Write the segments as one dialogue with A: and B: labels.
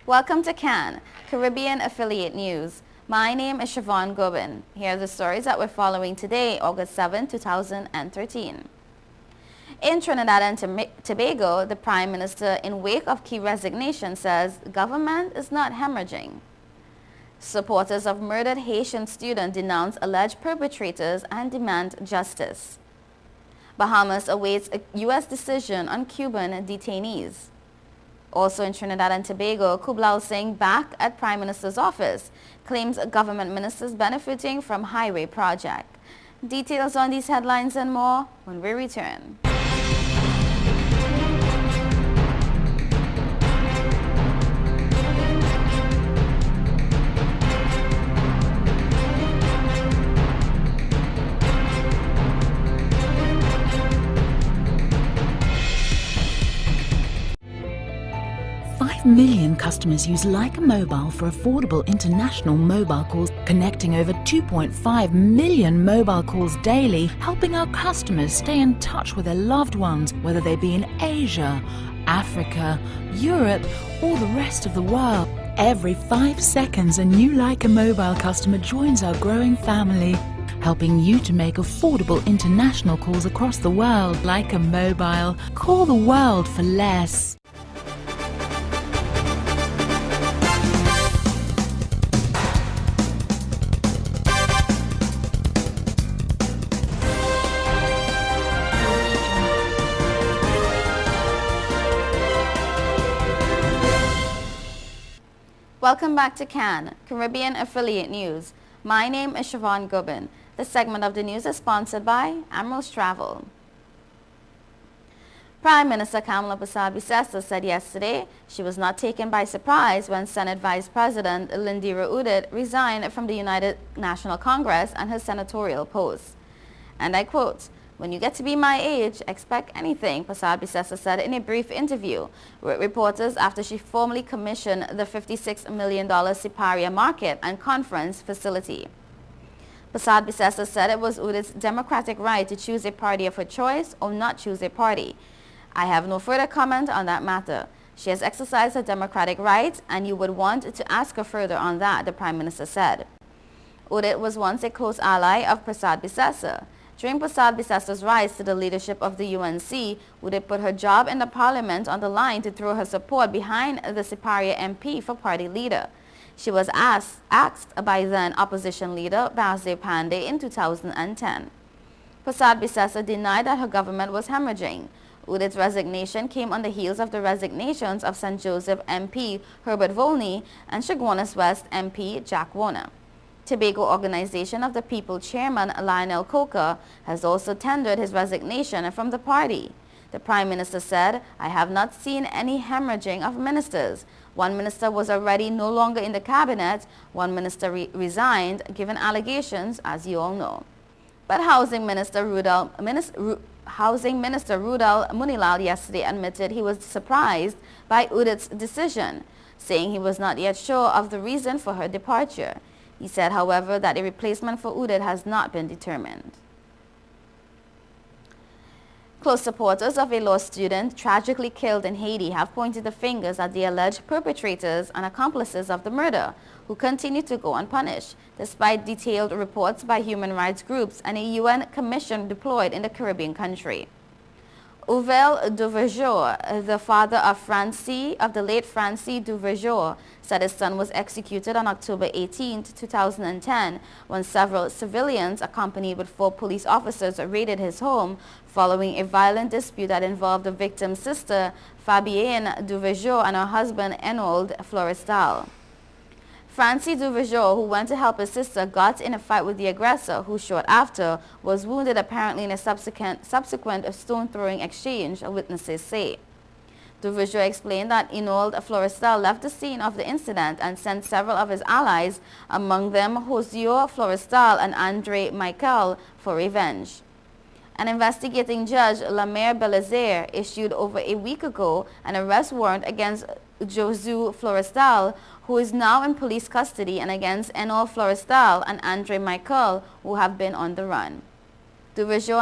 A: Welcome to CAN, Caribbean Affiliate News. My name is Siobhan Gobin. Here are the stories that we're following today, August 7, 2013. In Trinidad and Tobago, the Prime Minister, in wake of key resignation, says government is not hemorrhaging. Supporters of murdered Haitian student denounce alleged perpetrators and demand justice. Bahamas awaits a U.S. decision on Cuban detainees. Also in Trinidad and Tobago, Kublai Singh, back at Prime Minister's office, claims government ministers benefiting from highway project. Details on these headlines and more when we return.
B: 5 million customers use Leica Mobile for affordable international mobile calls, connecting over 2.5 million mobile calls daily, helping our customers stay in touch with their loved ones, whether they be in Asia, Africa, Europe, or the rest of the world. Every 5 seconds, a new Leica Mobile customer joins our growing family, helping you to make affordable international calls across the world. Leica Mobile. Call the world for less.
A: Welcome back to CAN, Caribbean Affiliate News. My name is Siobhan Gobin. This segment of the news is sponsored by Amros Travel. Prime Minister Kamala Persad-Bissessar said yesterday she was not taken by surprise when Senate Vice President Lindira Udit resigned from the United National Congress and her senatorial post. And I quote, "When you get to be my age, expect anything," Persad-Bissessar said in a brief interview with reporters after she formally commissioned the $56 million Siparia Market and Conference facility. Persad-Bissessar said it was Udit's democratic right to choose a party of her choice or not choose a party. "I have no further comment on that matter. She has exercised her democratic rights and you would want to ask her further on that," the Prime Minister said. Udit was once a close ally of Persad-Bissessar. During Persad-Bissessar's rise to the leadership of the UNC, Udit put her job in the parliament on the line to throw her support behind the Siparia MP for party leader. She was asked by then opposition leader Basil Pandey in 2010. Persad-Bissessar denied that her government was hemorrhaging. Udit's resignation came on the heels of the resignations of St. Joseph MP Herbert Volney and Chaguanas West MP Jack Warner. Tobago Organization of the People Chairman Lionel Coker has also tendered his resignation from the party. The Prime Minister said, "I have not seen any hemorrhaging of ministers. One minister was already no longer in the cabinet. One minister resigned, given allegations, as you all know." But Housing Minister Rudal Munilal yesterday admitted he was surprised by Udit's decision, saying he was not yet sure of the reason for her departure. He said, however, that a replacement for Udit has not been determined. Close supporters of a law student tragically killed in Haiti have pointed the fingers at the alleged perpetrators and accomplices of the murder, who continue to go unpunished, despite detailed reports by human rights groups and a UN commission deployed in the Caribbean country. Uvel Duvergeau, the father of the late Francis Duvergeau, said his son was executed on October 18, 2010, when several civilians accompanied with 4 police officers raided his home following a violent dispute that involved the victim's sister, Fabienne Duvergeau, and her husband, Enold Florestal. Francis Duvergeau, who went to help his sister, got in a fight with the aggressor, who short after was wounded apparently in a subsequent stone-throwing exchange, witnesses say. Duvergeau explained that Enold Florestal left the scene of the incident and sent several of his allies, among them Josio Florestal and Andre Michael, for revenge. An investigating judge, Lamer Belizaire, issued over a week ago an arrest warrant against Josue Florestal, who is now in police custody, and against Enold Florestal and Andre Michael, who have been on the run. Duvergeau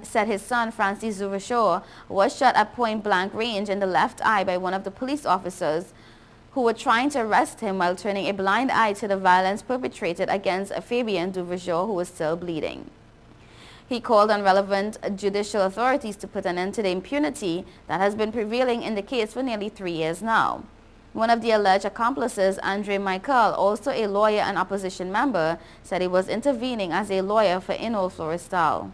A: said his son, Francis Duvergeau, was shot at point-blank range in the left eye by one of the police officers. who were trying to arrest him while turning a blind eye to the violence perpetrated against Fabien Duverger, who was still bleeding. He called on relevant judicial authorities to put an end to the impunity that has been prevailing in the case for nearly 3 years now. One of the alleged accomplices, Andre Michael, also a lawyer and opposition member, said he was intervening as a lawyer for Inol Florestal.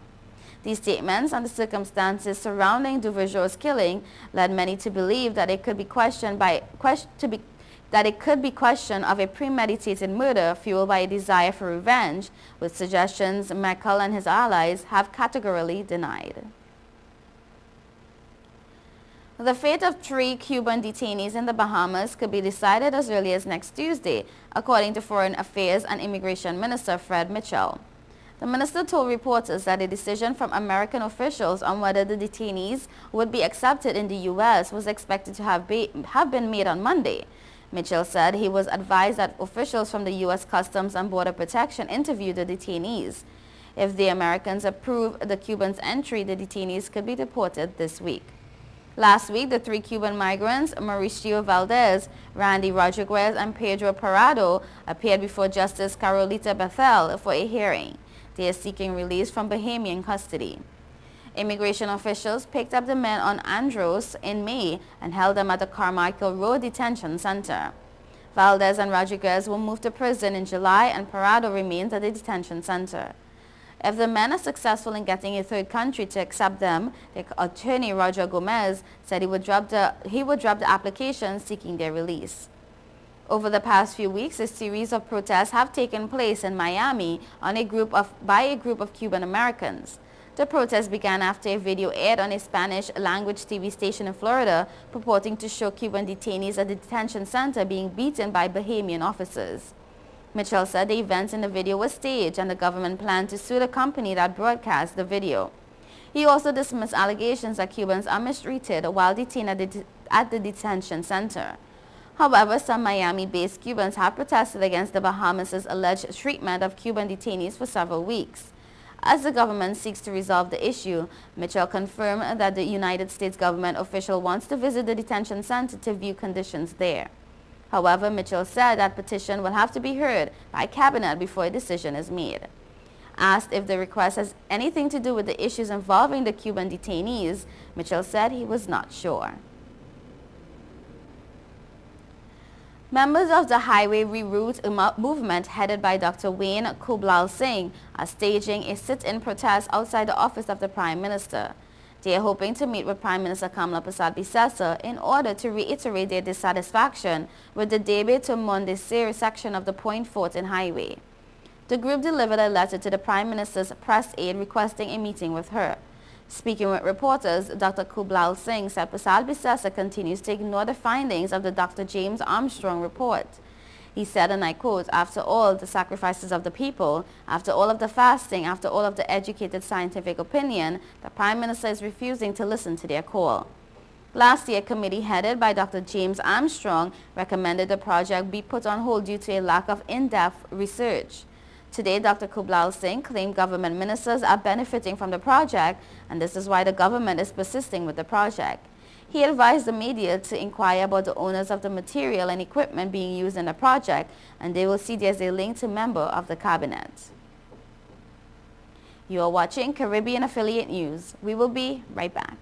A: These statements and the circumstances surrounding Duverger's killing led many to believe that it could be questioned of a premeditated murder fueled by a desire for revenge, with suggestions Michael and his allies have categorically denied. The fate of 3 Cuban detainees in the Bahamas could be decided as early as next Tuesday, according to Foreign Affairs and Immigration Minister Fred Mitchell. The minister told reporters that a decision from American officials on whether the detainees would be accepted in the U.S. was expected to have been made on Monday. Mitchell said he was advised that officials from the U.S. Customs and Border Protection interviewed the detainees. If the Americans approve the Cubans' entry, the detainees could be deported this week. Last week, the 3 Cuban migrants, Mauricio Valdez, Randy Rodriguez, and Pedro Parado, appeared before Justice Carolita Bethel for a hearing. They are seeking release from Bahamian custody. Immigration officials picked up the men on Andros in May and held them at the Carmichael Road Detention Center. Valdez and Rodriguez were moved to prison in July, and Parado remains at the detention center. If the men are successful in getting a third country to accept them, the attorney Roger Gomez said he would drop the application seeking their release. Over the past few weeks, a series of protests have taken place in Miami by a group of Cuban Americans. The protests began after a video aired on a Spanish-language TV station in Florida purporting to show Cuban detainees at the detention center being beaten by Bahamian officers. Mitchell said the events in the video were staged and the government planned to sue the company that broadcast the video. He also dismissed allegations that Cubans are mistreated while detained at the detention center. However, some Miami-based Cubans have protested against the Bahamas' alleged treatment of Cuban detainees for several weeks. As the government seeks to resolve the issue, Mitchell confirmed that the United States government official wants to visit the detention center to view conditions there. However, Mitchell said that petition will have to be heard by Cabinet before a decision is made. Asked if the request has anything to do with the issues involving the Cuban detainees, Mitchell said he was not sure. Members of the Highway Reroute movement headed by Dr. Wayne Kublal Singh are staging a sit-in protest outside the office of the Prime Minister. They are hoping to meet with Prime Minister Kamla Persad-Bissessar in order to reiterate their dissatisfaction with the Debe to Mondesir section of the Point Fortin Highway. The group delivered a letter to the Prime Minister's press aide requesting a meeting with her. Speaking with reporters, Dr. Kublal Singh said Persad-Bissessar continues to ignore the findings of the Dr. James Armstrong report. He said, and I quote, "After all the sacrifices of the people, after all of the fasting, after all of the educated scientific opinion, the Prime Minister is refusing to listen to their call." Last year, a committee headed by Dr. James Armstrong recommended the project be put on hold due to a lack of in-depth research. Today, Dr. Kublal Singh claimed government ministers are benefiting from the project, and this is why the government is persisting with the project. He advised the media to inquire about the owners of the material and equipment being used in the project, and they will see there's a link to member of the cabinet. You are watching Caribbean Affiliate News. We will be right back.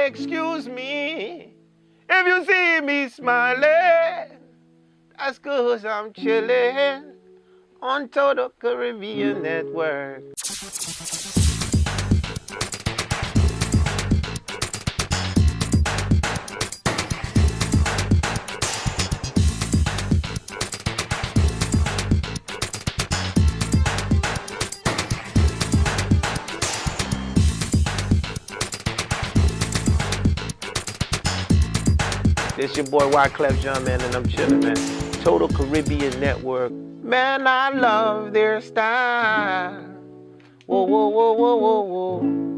C: Excuse me, if you see me smiling, that's 'cause I'm chilling on Total Caribbean Network. This your boy Wyclef Jean, man, and I'm chillin', man. Total Caribbean Network. Man, I love their style. Whoa, whoa, whoa, whoa, whoa, whoa.